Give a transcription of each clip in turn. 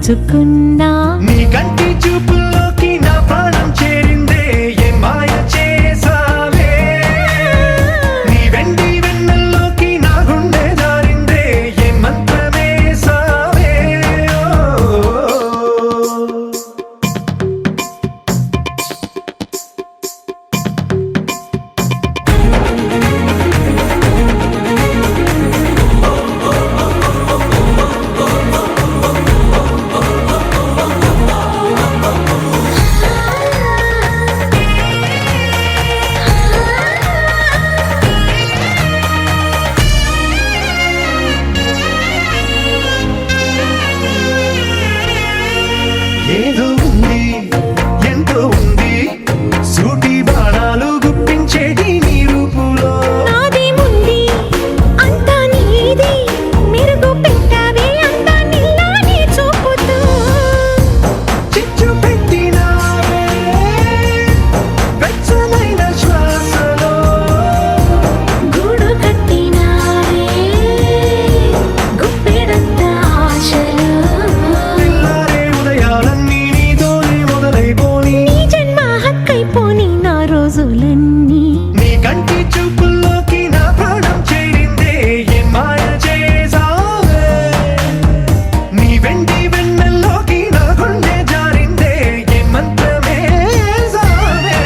దోచుకున్నా నీ కంటి చూపుల్లోకి నా ప్రాణం చేరిందే ఏ మాయ చేసావే నీ వెండి వెన్నెల్లోకి నా గుండె జారిందే ఏ మంత్రమే సావే ఏదో ఉంది ఎంతో ఉంది సూటి బాణాలు గుప్పించేటి నీ రూపులో నాది ముంది అంతా నీది మెరుగు పెట్టావే అంతా నిల్లాని చూపుతూ చిచ్చు పెట్టినావే వెచ్చనైన శ్వాసలో గూడు కట్టినావే గుప్పెడంత ఆశలో తెల్లారే ఉదయాలన్నీ నీతోనే మొదలైపోని నీ జన్మ హక్కైపోని నా రోజులన్నీ నీ కంటి చూపుల్లోకి నా ప్రాణం చేరిందే ఏ మాయ చేసావే నీ వెండి వెన్నెల్లోకి నా గుండె జారిందే ఏ మంత్రమే సావే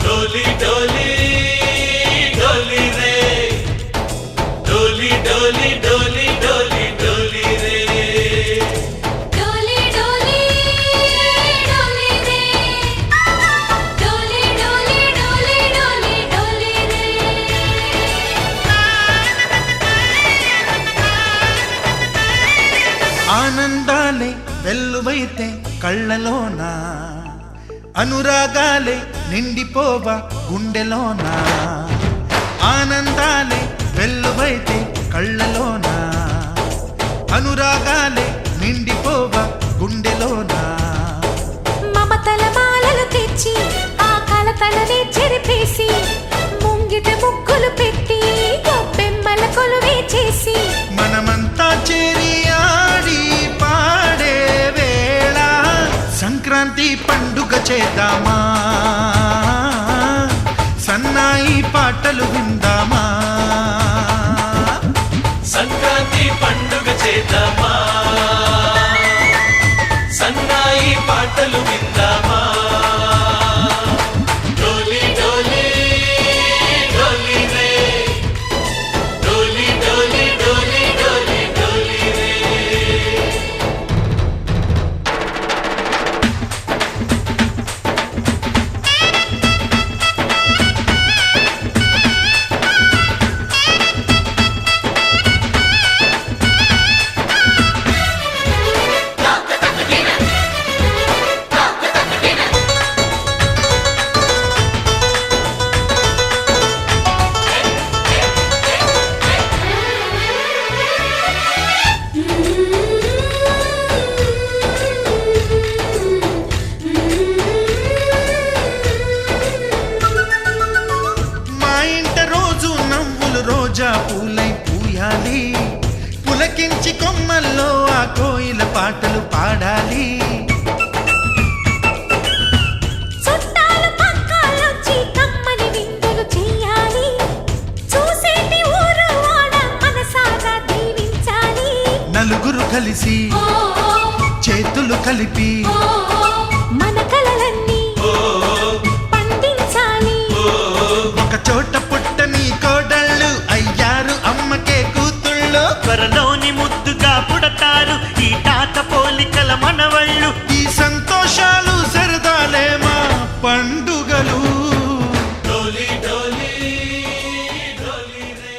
डोली डोली डोली रे डोली डोली डोली डोली डोली रे डोली डोली डोली रे डोली डोली डोली डोली डोली रे ఆనందాలే వెల్లువైతే కళ్ళలోనా అనురాగాలే నిండిపోవా గుండెలోనా ఆనందాలే వెల్లువైతే కళ్ళలోనా అనురాగాలే నిండిపోవా గుండెలోనా మమతల మాలలు తెచ్చి ఆ కలతలనే చెరిపేసి ముంగిట ముగ్గులు పెట్టి గొప్పెమ్మల కొలువే చేసి మనమంతా చేరి ఆడి పాడే వేళ సంక్రాంతి పండుగ చేద్దామా సన్నాయి పాటలు విందామా సంక్రాంతి పండుగ చేద్దామా సన్నాయి పాటలు విందామా డోలి డోలి డోలి రే డోలి డోలి డోలి డోలి డోలి రే పులకించి కొమ్మల్లో ఆ కోయిల పాటలు పాడాలి. చుట్టాలు పక్కాలొచ్చి కమ్మని విందులు చెయ్యాలి. చూసేటి ఊరు వాడ మనసారా దీవించాలి. నలుగురు కలిసి చేతులు కలిపి మన కలలన్నీ పండించాలి. ఒక చోట పుట్టని కోడళ్ళు అయ్యారు అమ్మకే కూతుళ్ళు. త్వరలోని ముద్దుగా పుడతారు ఈ తాత పోలికల మనవళ్ళు. ఈ సంతోషాలు సరదాలే మా పండుగలు. డోలి డోలి డోలి రే.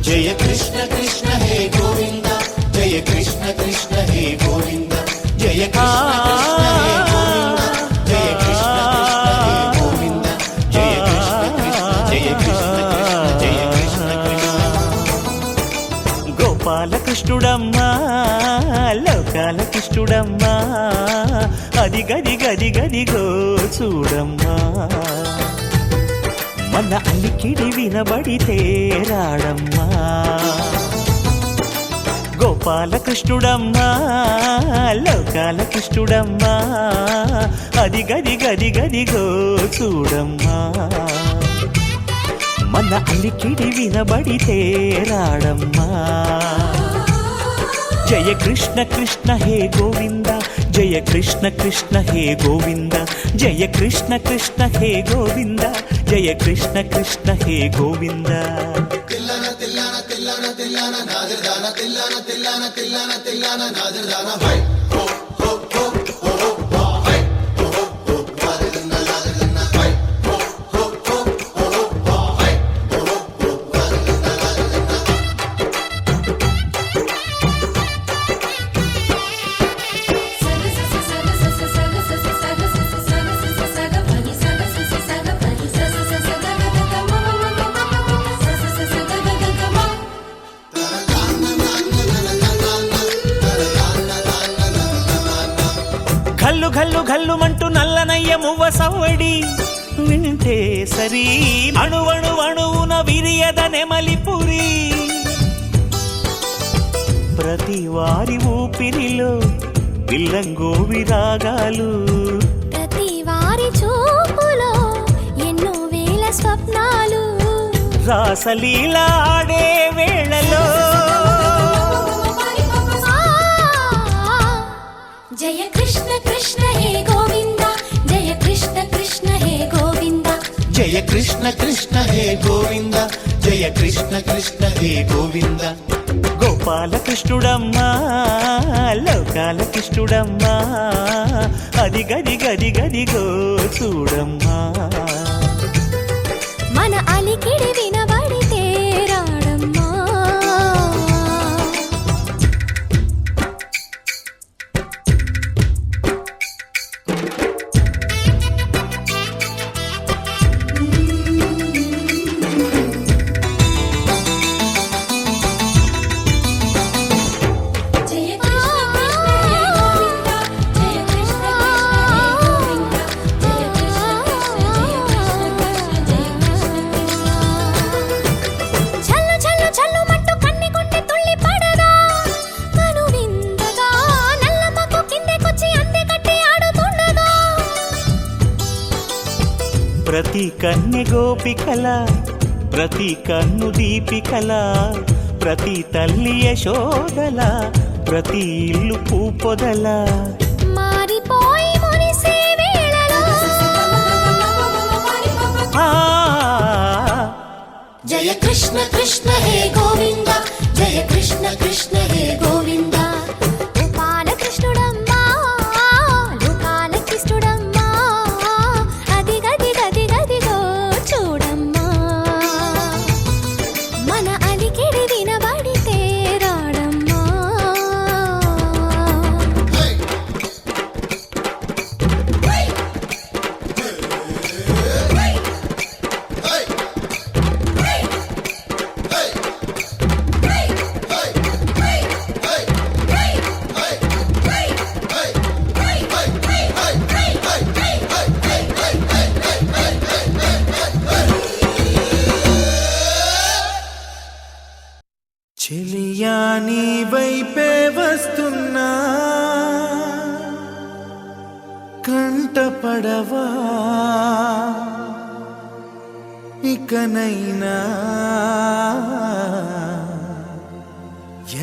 జయ కృష్ణ కృష్ణ హే గోవింద జయ కృష్ణ కృష్ణ హే గోవింద జయ కృష్ణ కృష్ణ హే గోవింద జయ కృష్ణ కృష్ణ హే గోవింద జయ కృష్ణ కృష్ణ జయ కృష్ణ కృష్ణ జయ కృష్ణ కృష్ణ. గోపాలకృష్ణుడమ్మా లోకాల కృష్ణుడమ్మా అది గది గది గదిగో చూడమ్మా. మన అలికిడి వినబడితే రాడమ్మా. గోపాలకృష్ణుడమ్మా లోకాల కృష్ణుడమ్మా అది గది గది గదిగో చూడమ్మా. మన అలికిడి వినబడితే రాడమ్మా. జయ కృష్ణ కృష్ణ హే గోవింద జయ కృష్ణ కృష్ణ హే గోవింద జయ కృష్ణ కృష్ణ హే గోవింద జయ కృష్ణ కృష్ణ హే గోవింద. తిల్లన తిల్లన తిల్లన తిల్లన నాదిర్దాన తిల్లన తిల్లన తిల్లన తిల్లన నాదిర్దాన హై హో హో హో హో హో హై హో హో నాదిర్దాన నాదిర్దాన హై హో హో హో హో హై హో హో నాదిర్దాన. ఘల్లు ఘల్లు ఘల్లుమంటూ నల్లనయ్య మువ్వ సవ్వడి వింటే సరి అణువణు అణువున విరియద నెమలిపురి. ప్రతి వారి ఊపిరిలో విల్లంగో విరాగాలు. ప్రతి వారి చూపులో ఎన్నో వేల స్వప్నాలు. రాసలీల ఆడే వేళలో జయ కృష్ణ కృష్ణ హే గోవింద జయ కృష్ణ కృష్ణ హే గోవింద జయ కృష్ణ కృష్ణ హే గోవింద జయ కృష్ణ కృష్ణ హే గోవింద. గోపాలకృష్ణుడమ్మా లోకాల కృష్ణుడమ్మా అది గది గది గదిగో చూడమ్మా. మన అలికిడి వినబడితే రాడమ్మా. జయ కృష్ణ కృష్ణ హే గోవింద జయ కృష్ణ కృష్ణ హే గోవింద జయ కృష్ణ కృష్ణ జయ కృష్ణ కృష్ణ జయ కృష్ణ కృష్ణ. చల్లు చల్లు చల్లు మట్టు కన్ని కొండి తుళ్ళి పడదా కను విందగా నల్లమ్మకు కిందకొచ్చి అందే కట్టి ఆడుతుండగా. ప్రతి కన్నె గోపికల ప్రతి కన్ను దీపికల ప్రతి తల్లి యశోదల ప్రతి ఇల్లు పూపొదల. మారిపోయి మురిసే వేళలో జయ కృష్ణ కృష్ణ హే గోవింద జయ కృష్ణ కృష్ణ హే గోవింద. గోపాలకృష్ణుడమ్మా లోకాల కృష్ణుడమ్మా అది గది గది గదిగో చూడమ్మా. మన అలికిడి వినబడితే రాడమ్మా. ప్రియా నీ వైపే వస్తున్నా కంటపడవా ఇకనైనా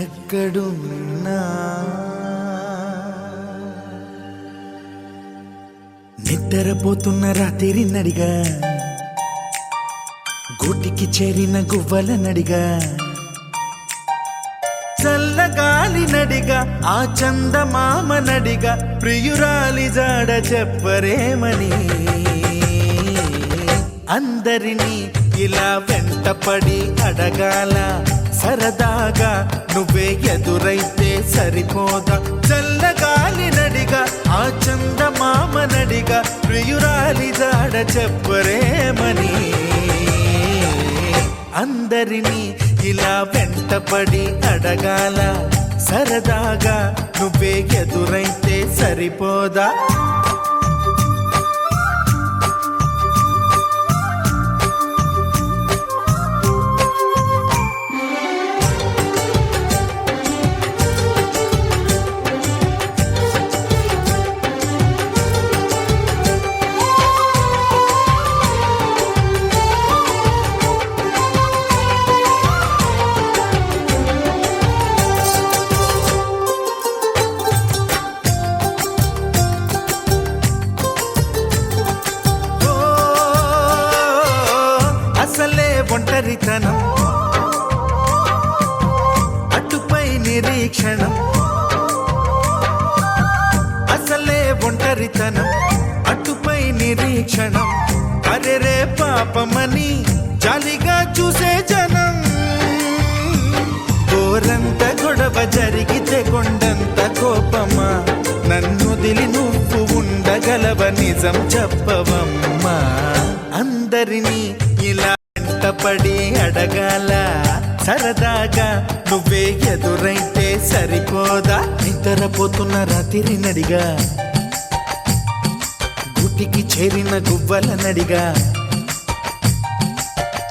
ఎక్కడున్నా నిద్రపోతున్న రాత్రి నడిగా గూటికి చేరిన గువ్వల నడిగా చల్లగాలి నడిగా ఆ చందమామ నడిగా ప్రియురాలి జాడ చెప్పరేమని అందరినీ ఇలా వెంటపడి అడగాల సరదాగా నువ్వే ఎదురైతే సరిపోదా చల్లగాలి నడిగా ఆ చందమామ నడిగా ప్రియురాలి జాడ చెప్పరేమని అందరినీ ఇలా వెంటపడి అడగాల సరదాగా నువ్వే ఎదురైతే సరిపోదా ఒంటరితనం అటుపై నిరీక్షణం అసలే ఒంటరితనం అటుపై నిరీక్షణం అరెరే పాపమని జాలిగా చూసే జనం గోరంత గొడవ జరిగితే కొండంత కోపమా నన్నుదిలి నువ్వు ఉండగలవ నిజం చెప్పవమ్మా అందరినీ ఇలా పడి అడగాల సరదాగా నువ్వే ఎదురైతే సరిపోదా నిద్రపోతున్న రాత్రి నడిగా గుటికి చేరిన గువ్వల నడిగా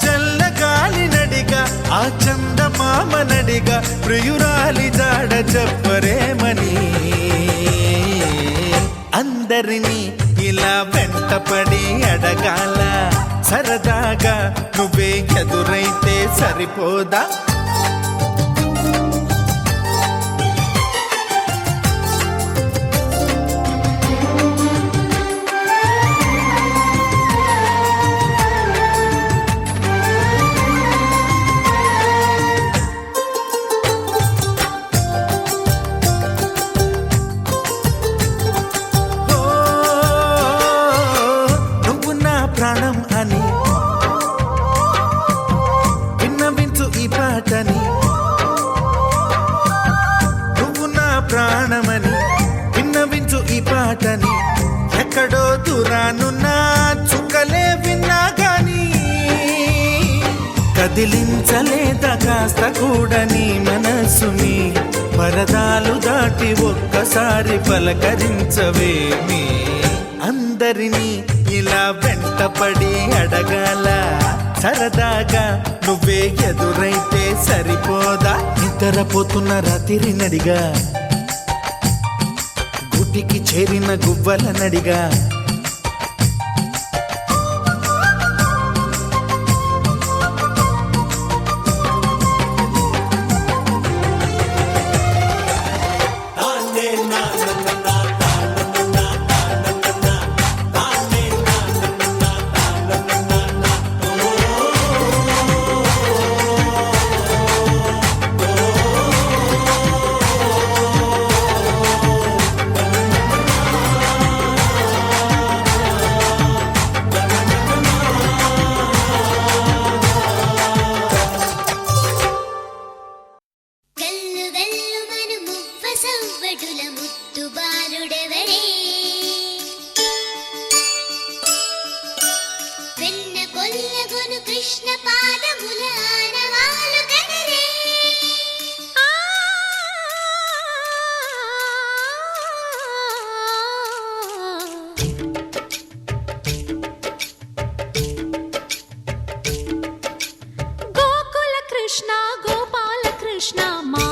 చల్లగాలి నడిగా ఆ చందమామ నడిగా ప్రియురాలి జాడ చెప్పరేమని అందరినీ ఇలా వెంటపడి అడగాల సరదాగా నువ్వే ఎదురైతే సరిపోదా ప్రాణం అని విన్నవించు ఈ పాటని నువ్వు నా ప్రాణమని విన్నవించు ఈ పాటని ఎక్కడో దూరానున్నా చుక్కలే విన్నా గాని కదిలించలేదా కాస్త కూడా నీ మనసుని పరదాలు దాటి ఒక్కసారి పలకరించవేమి అందరినీ ఇలా వెంటపడి అడగాల సరదాగా నువ్వే ఎదురైతే సరిపోదా నిద్రపోతున్న రాత్రి నడిగా గుటికి చేరిన గువ్వల నడిగా కృష్ణ పాదముల ఆనవాలు కనరే గోకుల కృష్ణ గోపాల కృష్ణ మా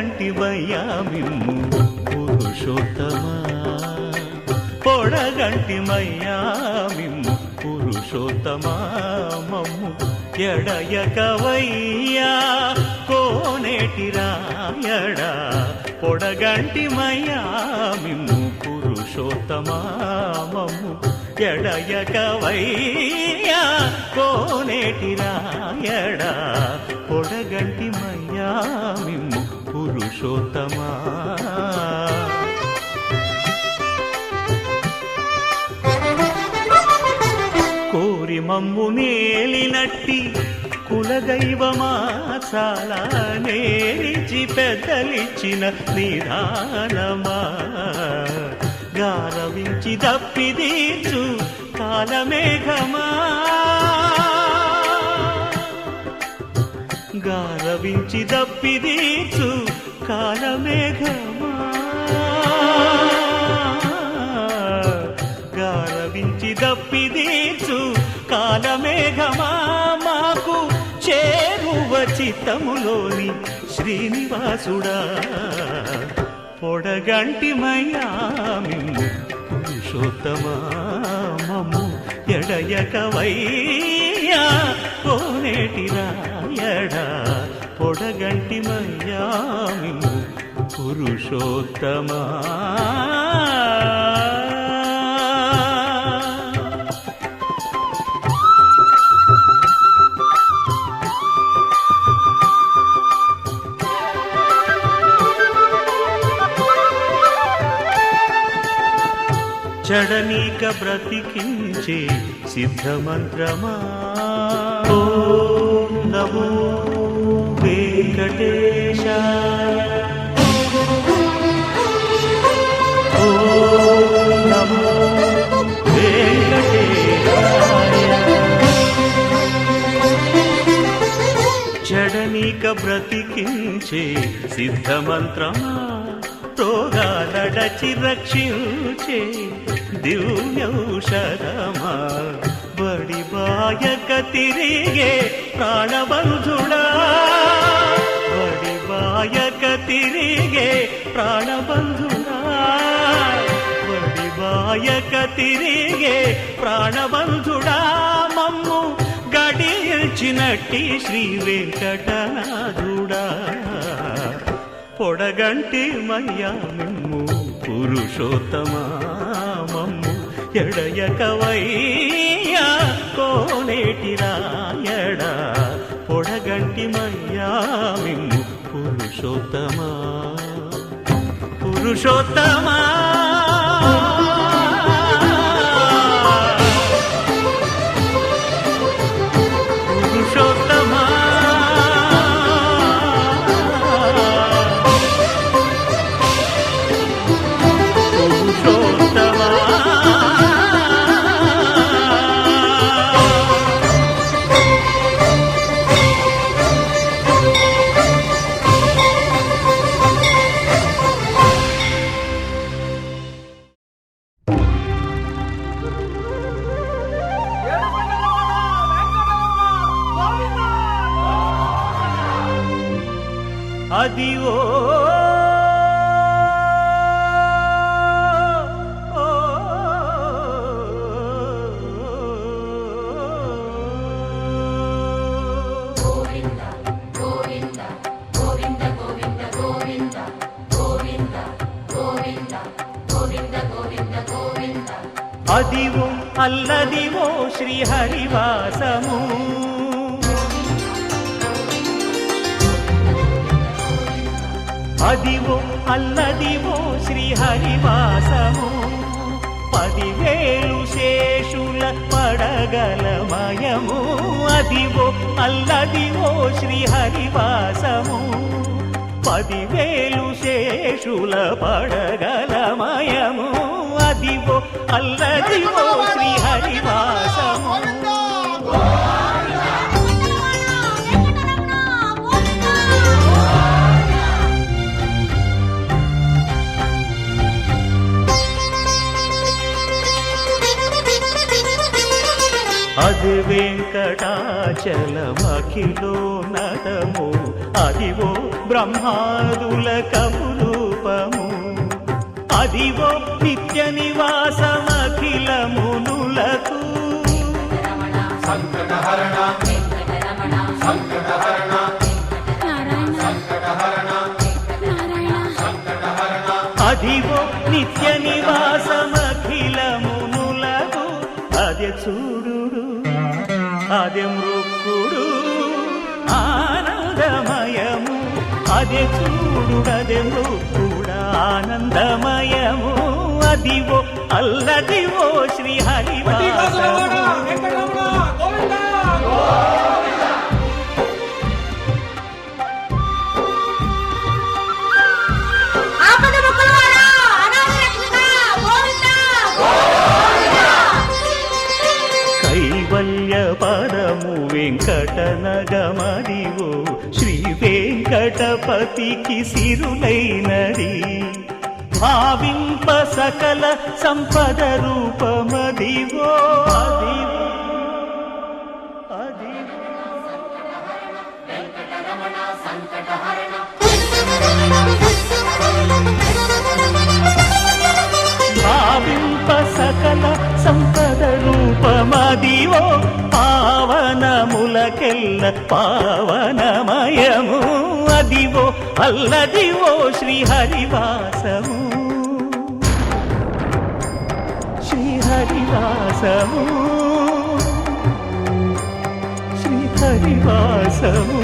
పొడగంటి మయ్యా మిమ్ము పురుషోత్తమా పొడగంటి మయ్యా మిమ్ము పురుషోత్తమా మమ్ము ఎడయకవయ్యా కోనేటి రాయడా పొడగంటి మయ్యా మిమ్ము పురుషోత్తమా మమ్ము ఎడయకవయ్యా కోనేటి రాయడా పొడగంటి మయ్యా మిమ్ము పురుషోత్తమా కోరి మమ్ము నేలినట్టి కులదైవమా చాలా నేరిచి పెద్దలిచ్చిన నిదానమా గారవించి దప్పిదీర్చు కాలమేఘమా గారవించి దప్పిదీర్చు కాలమేఘమా గారవించి దప్పిదీర్చు కాలమేఘమా మాకు చేరువ చిత్తములోని శ్రీనివాసుడా పొడగంటి మయ్యా మిమ్ము పురుషోత్తమా మమ్ము ఎడయకవయ్యా కోనేటి రాయడా పొడగంటి మయ్యా మిమ్ము పురుషోత్తమా చడనీక బ్రతికించే సిద్ధమంత్రమా ఓం నమో వెంకటేశాయ ఓం నమో వెంకటేశాయ చడనీక బ్రతికించే సిద్ధమంత్రమా రోగాలడచి రక్షించే దివ్యౌషధమా బడి బాయక తిరిగే ప్రాణబంధుడా బడి బాయక తిరిగే ప్రాణబంధుడా బడి బాయక తిరిగే ప్రాణబంధుడా మమ్ము గడిచినట్టి శ్రీ వెంకటనాథుడా పొడగంటి మయ్యా మిమ్ము పురుషోత్తమా మమ్ము ఎడయకవయ్యా కోనేటి రాయడా పొడగంటి మయ్యా మిమ్ము పురుషోత్తమా పురుషోత్తమా పురుషోత్తమా అదివో అదివో అల్లదివో శ్రీహరివాసము అదివో అల్లదివో శ్రీహరివాసము 10,000 శేషుల పడగలమయము అదివో అల్లదివో శ్రీహరివాసము 10,000 శేషుల పడగలమయము అదివో అల్లదివో శ్రీహరివాసము అది వెంకటాచలమఖిలో నటము అదివో బ్రహ్మాదుల కపురూపము అదివో నిత్య నివాసమఖిల మునులకు సంకటహరణ సంకటహరణ సంకటహరణ సంకటహరణ అదివో నిత్య నివాసమఖిల మునులకు అదే చూడు అదే మృక్కుడు ఆనందమయము అదే చూడు అదే మృక్కుడు ఆనందమయము అదివో అల్లదివో శ్రీ హరివాసము కైవల్య పదము వెంకటనగమదివో శ్రీ వెంకటపతికి సిరులైనది భావింప సకల సంపద రూపమదివో అదివో అదివో భావింప సకల సంపద రూపమదివో పావనములకెల్ల పావనమయము అదివో అల్లదివో శ్రీ హరివాసము శ్రీ హరివాసము శ్రీ హరివాసము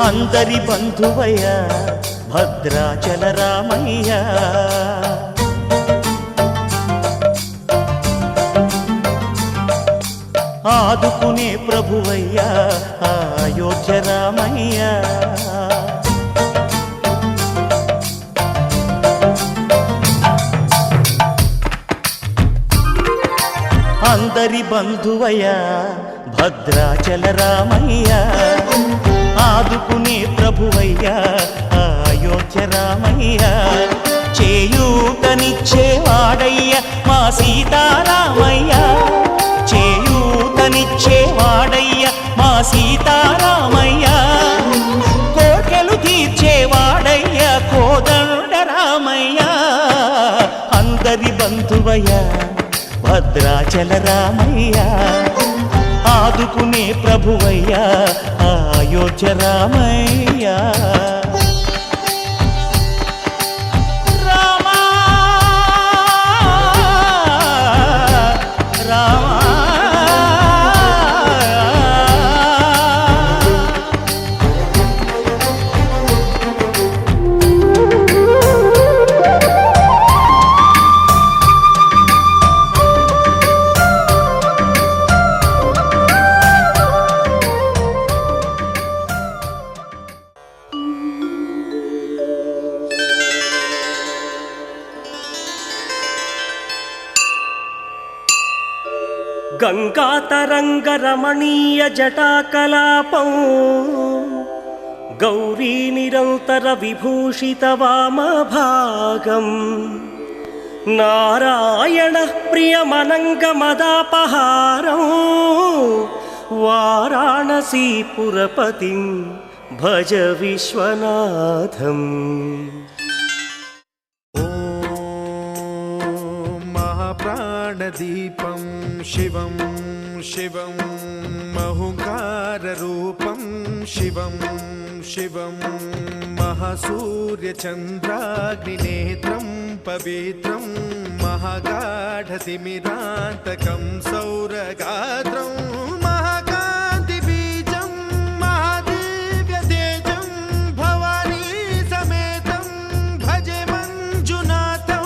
అందరి బంధువయ్య భద్రాచల రామయ్య ఆదుకునే ప్రభువయ్య అయోధ్య రామయ్య అందరి బంధువయ్య భద్రాచల రామయ్య ఆదుకునే ప్రభువయ్య అయోధ్య రామయ్య చేయూతనిచ్చేవాడయ్య మా సీతారామయ్య చేయూత కోరికనిచ్చేవాడయ్య మా సీతారామయ్య, కోర్కెలు తీర్చేవాడయ్య కోదండ రామయ్య, అందరి బంధువయ్య భద్రాచల రామయ్య, ఆదుకునే ప్రభువయ్య అయోధ్య రామయ్య. గంగాతరంగ రమణీయ జటాకలాపం గౌరీ నిరంతర విభూషిత వామభాగం నారాయణ ప్రియమనంగ మదాపహారం వారాణసీపురపతిం భజ విశ్వనాథం. ప్రాణదీపం శివం శివం మహుంకారరూపం శివం శివం మహాసూర్యచంద్రాగ్నినేత్రం పవిత్రం మహాగాఢతిమిరాంతకం సౌరగాత్రం మహాకాంతిబీజం మహాదివ్యతేజం భవానీ సమేతం భజే మంజునాథం.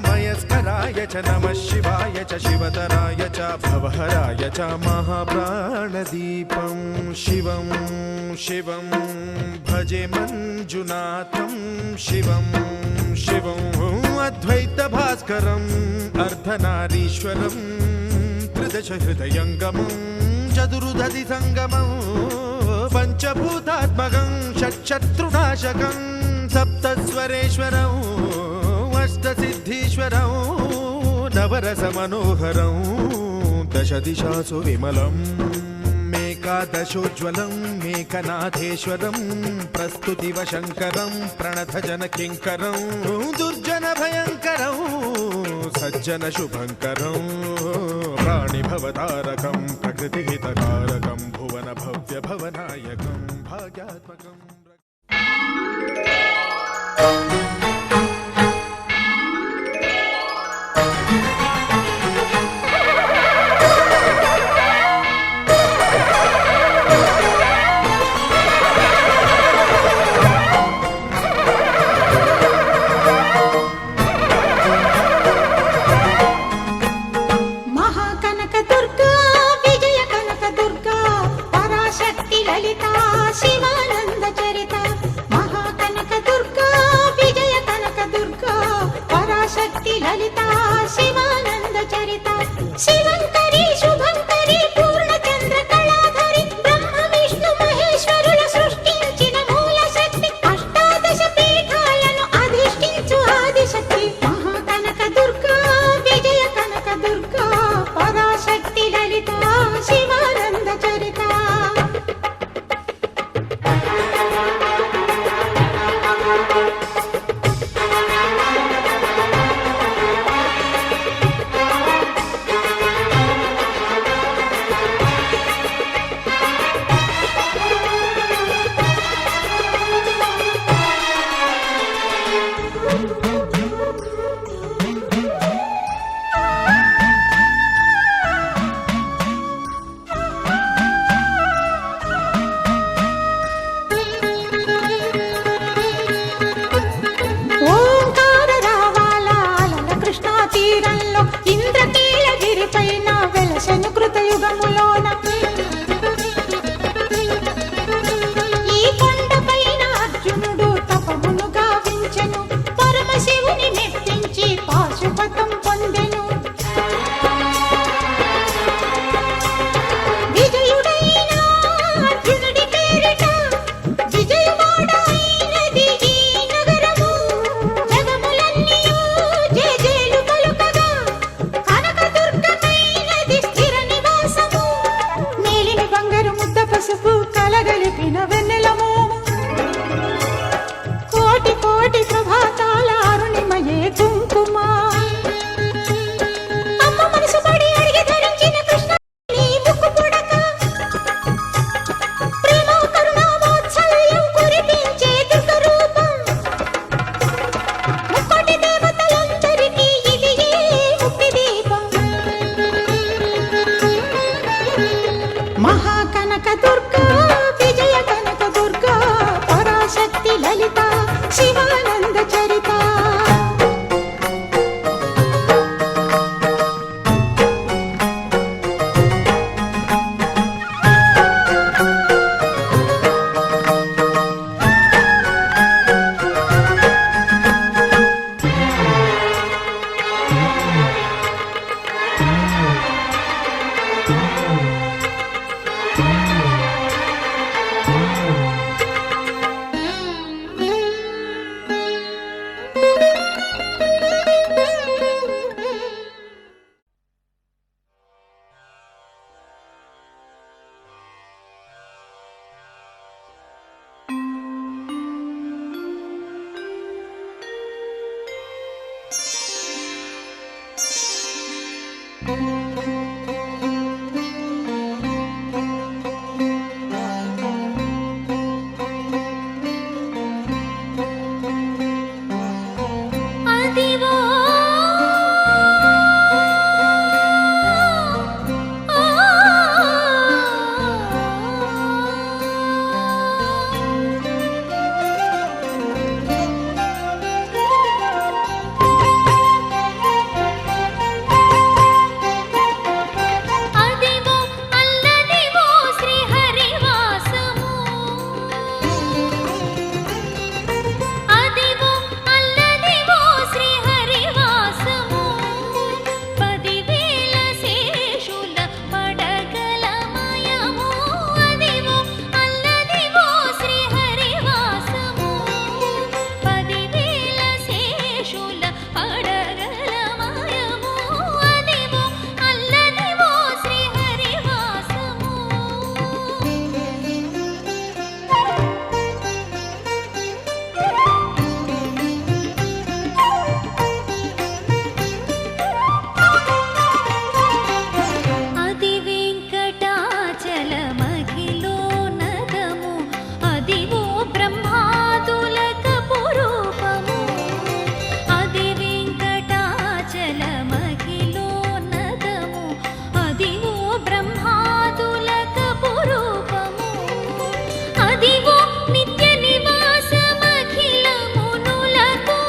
మయస్కరాయ చ నమః శివాయ చ శివతరాయ చ భవహరాయ చ మహాప్రాణదీపం శివం శివం భజే మంజునాథం శివం శివం అద్వైత భాస్కరం అర్ధనారీశ్వరం త్రిదశ హృదయంగమం చతురుదధి సంగమం పంచభూతాత్మకం షట్శత్రునాశకం సప్తస్వరేశ్వరం అష్టసిద్ధీశ్వరం నవరసమనోహరం దశ దిశాసు విమలం మేకాదశోజ్వలం మేకనాథేశ్వరం ప్రస్తుతివ శంకరం ప్రణతజన కింకరం దుర్జన భయంకరం సజ్జన శుభంకరం ప్రాణిభవతారకం ప్రకృతిహితకారకం భువన భవ్య భవనాయకం భాగ్యాత్మకం. కలగలిపిన వెన్నెల మోము కోటి కోటి ప్రభాతాల అరుణిమయే కుంకుమ అమ్మ మనసు పడి అడిగి ధరించిన కృష్ణ నీ ముక్కు పుడక ప్రేమ కరుణ వాత్సల్యం కురిపించే దుర్గ రూపం ముక్కోటి దేవతలందరికీ ఇది ఏ ముక్తి దీపం మహాకనక దుర్గా విజయ కనక దుర్గా పరాశక్తి లలిత శివానంద చరిత అదివో అదివో అల్లదివో శ్రీహరివాసము అదివో అల్లదివో శ్రీహరివాసము 10,000 శేషుల పడగలమయము అదివో అల్లదివో శ్రీహరివాసము 10,000 శేషుల పడగలమయము అదివో అల్లదివో శ్రీహరివాసము అది వెంకటాచలమఖిలో నదము అదివో బ్రహ్మాదులకపు రూపము అది వెంకటాచలమఖిలో నదము అదివో బ్రహ్మాదులకపు రూపము అదివో నిత్య నివాసమఖిల మునులకు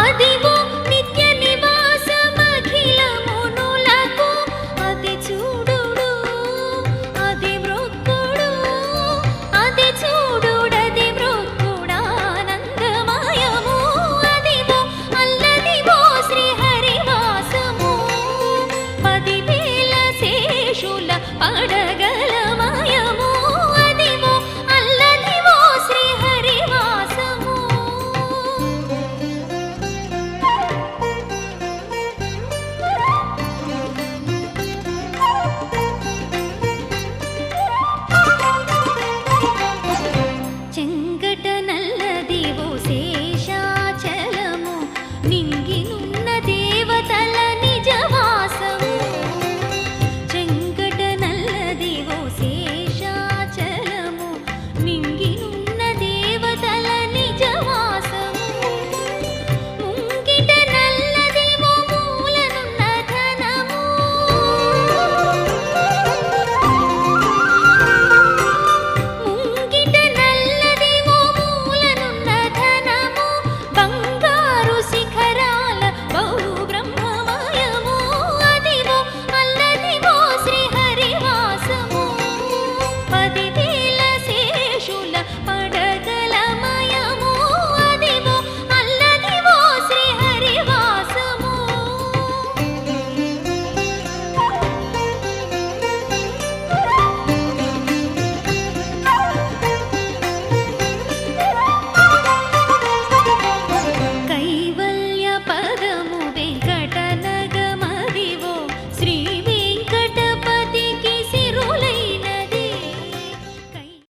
అదివో నిత్య నివాసమఖిల మునులకు అది చూడుడు అది మృక్కుడు అది చూడుడది మృక్కుడానందమయము అదివో అల్లదివో శ్రీహరివాసము 10,000 శేషుల పడ